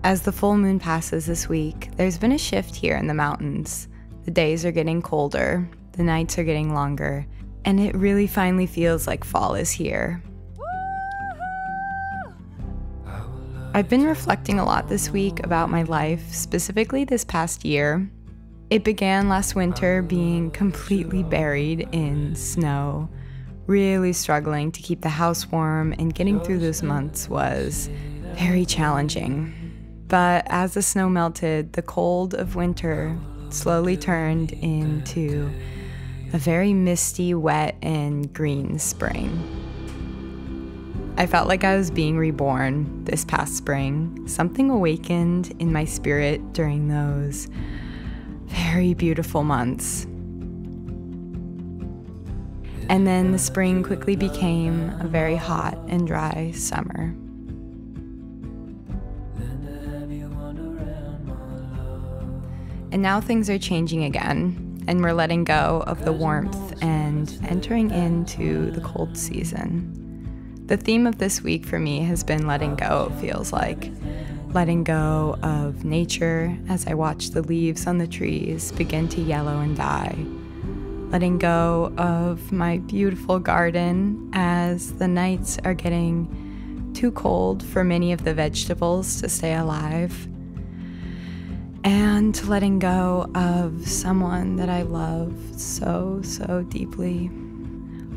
As the full moon passes this week, there's been a shift here in the mountains. The days are getting colder, the nights are getting longer, and it really finally feels like fall is here. I've been reflecting a lot this week about my life, specifically this past year. It began last winter being completely buried in snow, really struggling to keep the house warm, and getting through those months was very challenging. But as the snow melted, the cold of winter slowly turned into a very misty, wet, and green spring. I felt like I was being reborn this past spring. Something awakened in my spirit during those very beautiful months. And then the spring quickly became a very hot and dry summer. And now things are changing again, and we're letting go of the warmth and entering into the cold season. The theme of this week for me has been letting go, it feels like. Letting go of nature as I watch the leaves on the trees begin to yellow and die. Letting go of my beautiful garden as the nights are getting too cold for many of the vegetables to stay alive. And letting go of someone that I love so, so deeply.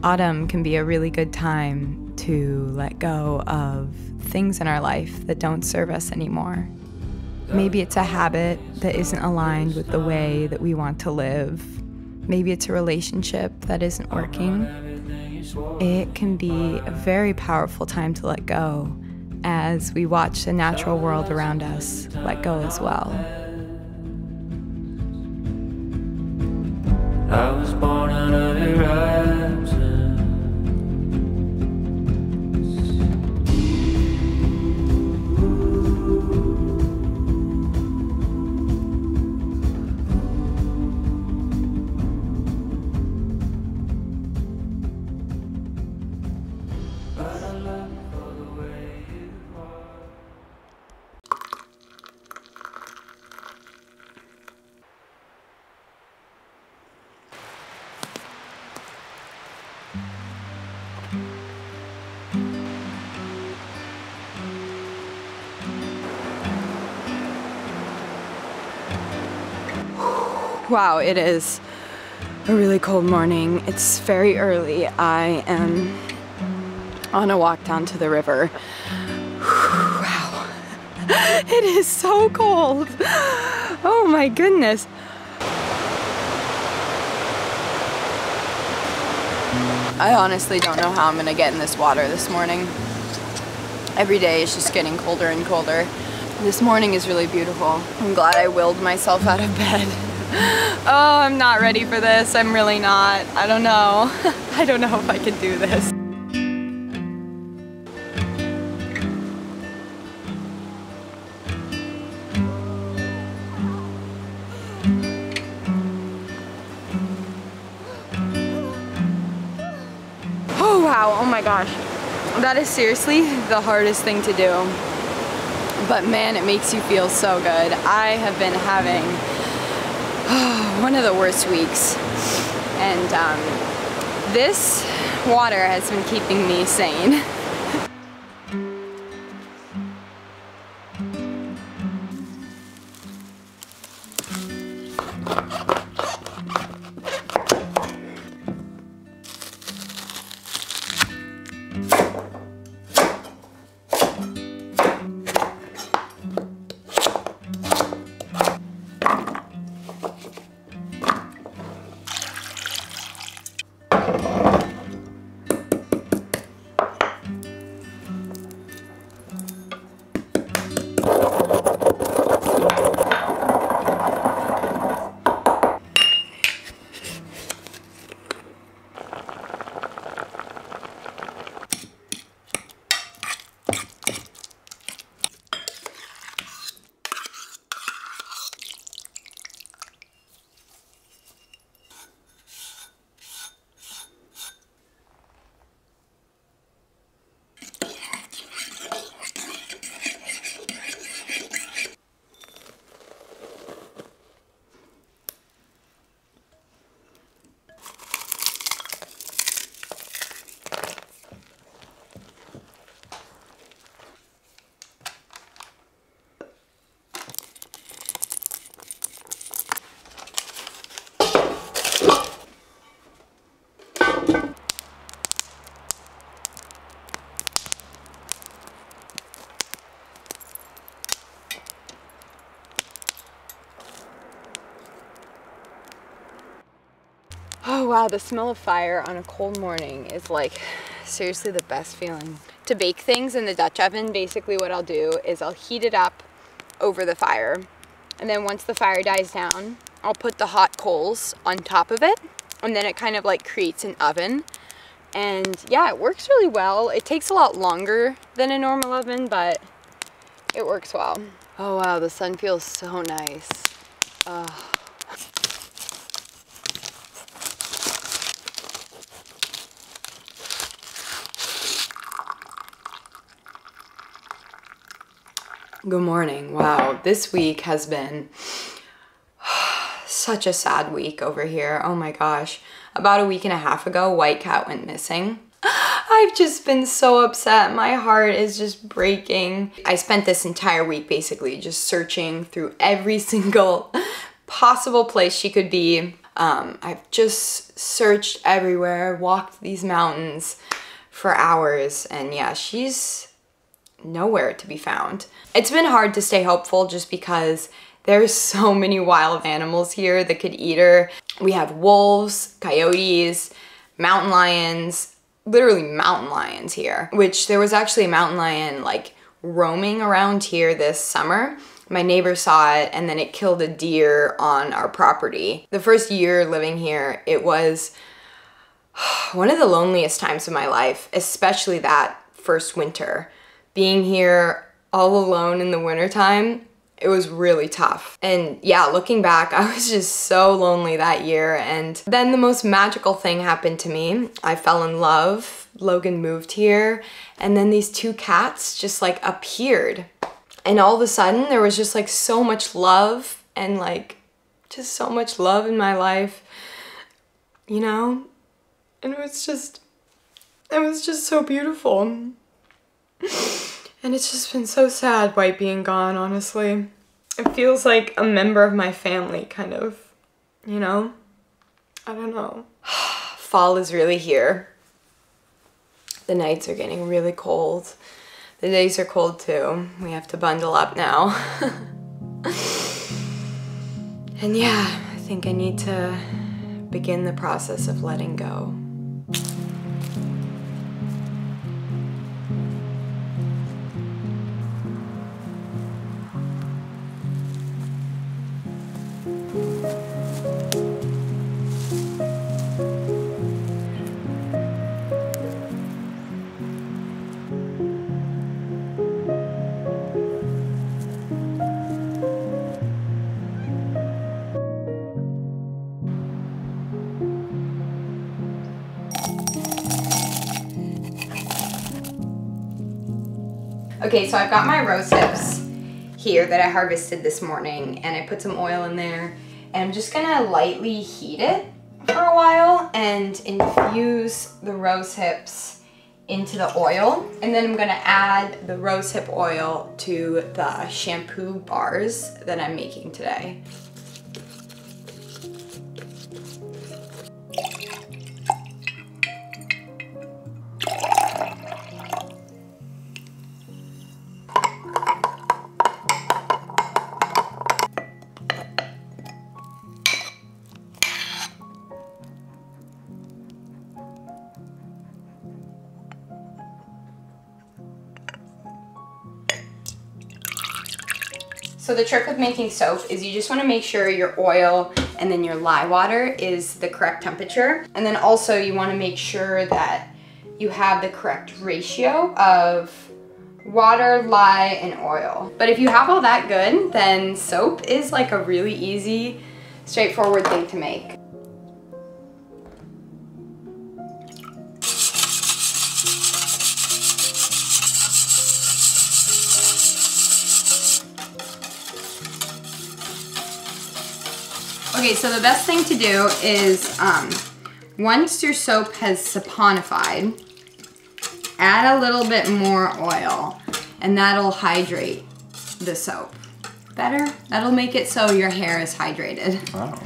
Autumn can be a really good time to let go of things in our life that don't serve us anymore. Maybe it's a habit that isn't aligned with the way that we want to live. Maybe it's a relationship that isn't working. It can be a very powerful time to let go as we watch the natural world around us let go as well. I was born out of eruptions. But I love you for the way you are. Wow, it is a really cold morning. It's very early. I am on a walk down to the river. Wow, it is so cold. Oh my goodness. I honestly don't know how I'm gonna get in this water this morning. Every day is just getting colder and colder. This morning is really beautiful. I'm glad I willed myself out of bed. Oh, I'm not ready for this. I'm really not. I don't know. I don't know if I can do this. Oh wow, oh my gosh. That is seriously the hardest thing to do. But man, it makes you feel so good. I have been having one of the worst weeks, and this water has been keeping me sane. Oh wow, the smell of fire on a cold morning is like seriously the best feeling. To bake things in the Dutch oven, basically what I'll do is I'll heat it up over the fire, and then once the fire dies down, I'll put the hot coals on top of it, and then it kind of like creates an oven. And yeah, it works really well. It takes a lot longer than a normal oven, but it works well. Oh wow, the sun feels so nice. Good morning. Wow, this week has been such a sad week over here. Oh my gosh. About a week and a half ago, White Cat went missing. I've just been so upset. My heart is just breaking. I spent this entire week basically just searching through every single possible place she could be. I've just searched everywhere, walked these mountains for hours, and yeah, she's nowhere to be found. It's been hard to stay hopeful just because there's so many wild animals here that could eat her. We have wolves, coyotes, mountain lions, literally mountain lions here, which there was actually a mountain lion like roaming around here this summer. My neighbor saw it and then it killed a deer on our property. The first year living here, it was one of the loneliest times of my life, especially that first winter. Being here all alone in the wintertime, it was really tough. And yeah, looking back, I was just so lonely that year. And then the most magical thing happened to me. I fell in love. Logan moved here. And then these two cats just like appeared. And all of a sudden there was just like so much love and like just so much love in my life, you know? And it was just so beautiful. And it's just been so sad White being gone, honestly. It feels like a member of my family, kind of, you know? I don't know. Fall is really here. The nights are getting really cold. The days are cold too. We have to bundle up now. And yeah, I think I need to begin the process of letting go. Okay, so I've got my rose hips here that I harvested this morning, and I put some oil in there, and I'm just gonna lightly heat it for a while and infuse the rose hips into the oil. And then I'm gonna add the rose hip oil to the shampoo bars that I'm making today. So the trick with making soap is you just want to make sure your oil and then your lye water is the correct temperature. And then also you want to make sure that you have the correct ratio of water, lye, and oil. But if you have all that good, then soap is like a really easy, straightforward thing to make. Okay, so the best thing to do is once your soap has saponified, add a little bit more oil and that'll hydrate the soap. Better? That'll make it so your hair is hydrated. Oh.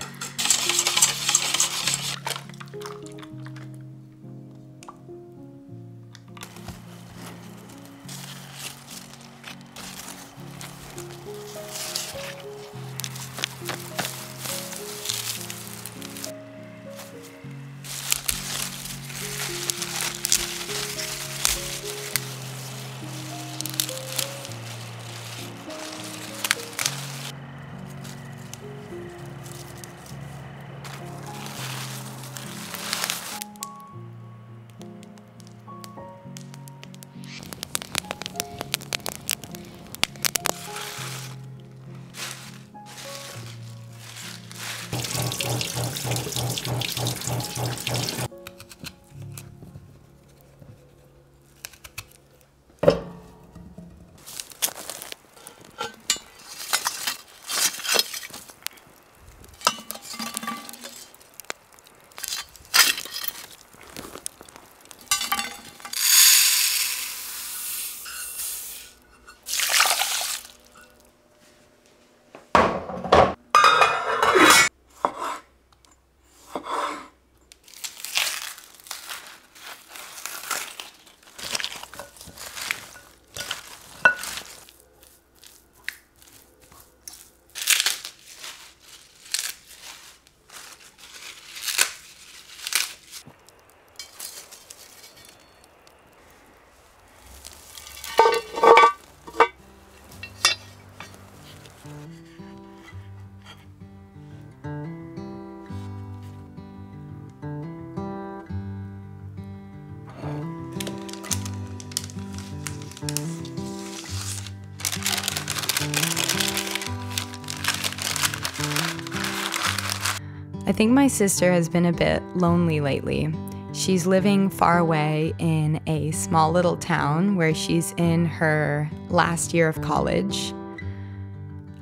I think my sister has been a bit lonely lately. She's living far away in a small little town where she's in her last year of college.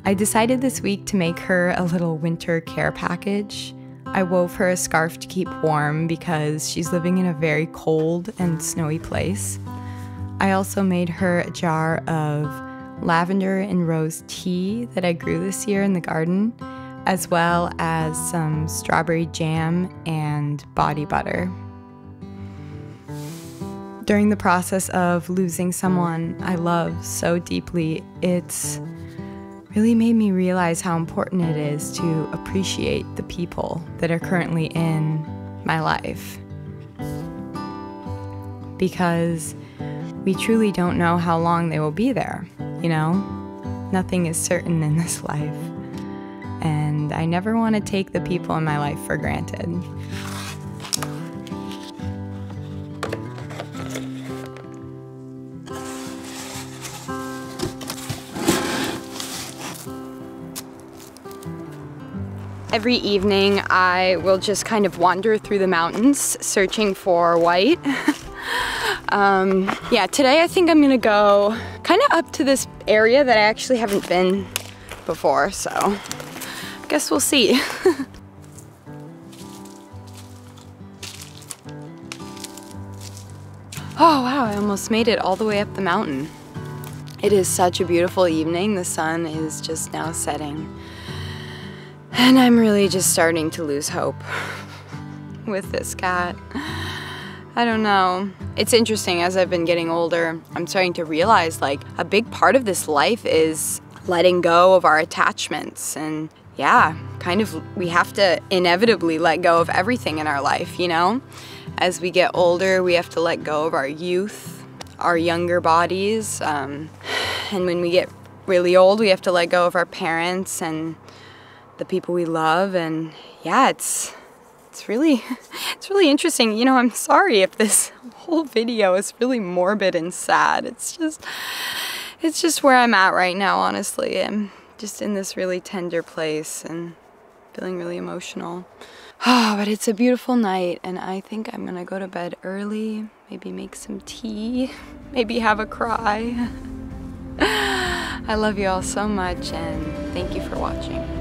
I decided this week to make her a little winter care package. I wove her a scarf to keep warm because she's living in a very cold and snowy place. I also made her a jar of lavender and rose tea that I grew this year in the garden, as well as some strawberry jam and body butter. During the process of losing someone I love so deeply, it's really made me realize how important it is to appreciate the people that are currently in my life. Because we truly don't know how long they will be there, you know? Nothing is certain in this life. And I never want to take the people in my life for granted. Every evening I will just kind of wander through the mountains searching for white. Yeah, today I think I'm gonna go kind of up to this area that I actually haven't been before, so I guess we'll see. Oh wow, I almost made it all the way up the mountain. It is such a beautiful evening. The sun is just now setting. And I'm really just starting to lose hope with this cat. I don't know. It's interesting, as I've been getting older, I'm starting to realize like a big part of this life is letting go of our attachments. And yeah, kind of we have to inevitably let go of everything in our life, you know? As we get older, we have to let go of our youth, our younger bodies. And when we get really old, we have to let go of our parents and the people we love. And yeah, it's really interesting. You know, I'm sorry if this whole video is really morbid and sad. It's just where I'm at right now, honestly. I'm just in this really tender place and feeling really emotional. Oh, but it's a beautiful night, and I think I'm gonna go to bed early, maybe make some tea, maybe have a cry. I love you all so much, and thank you for watching.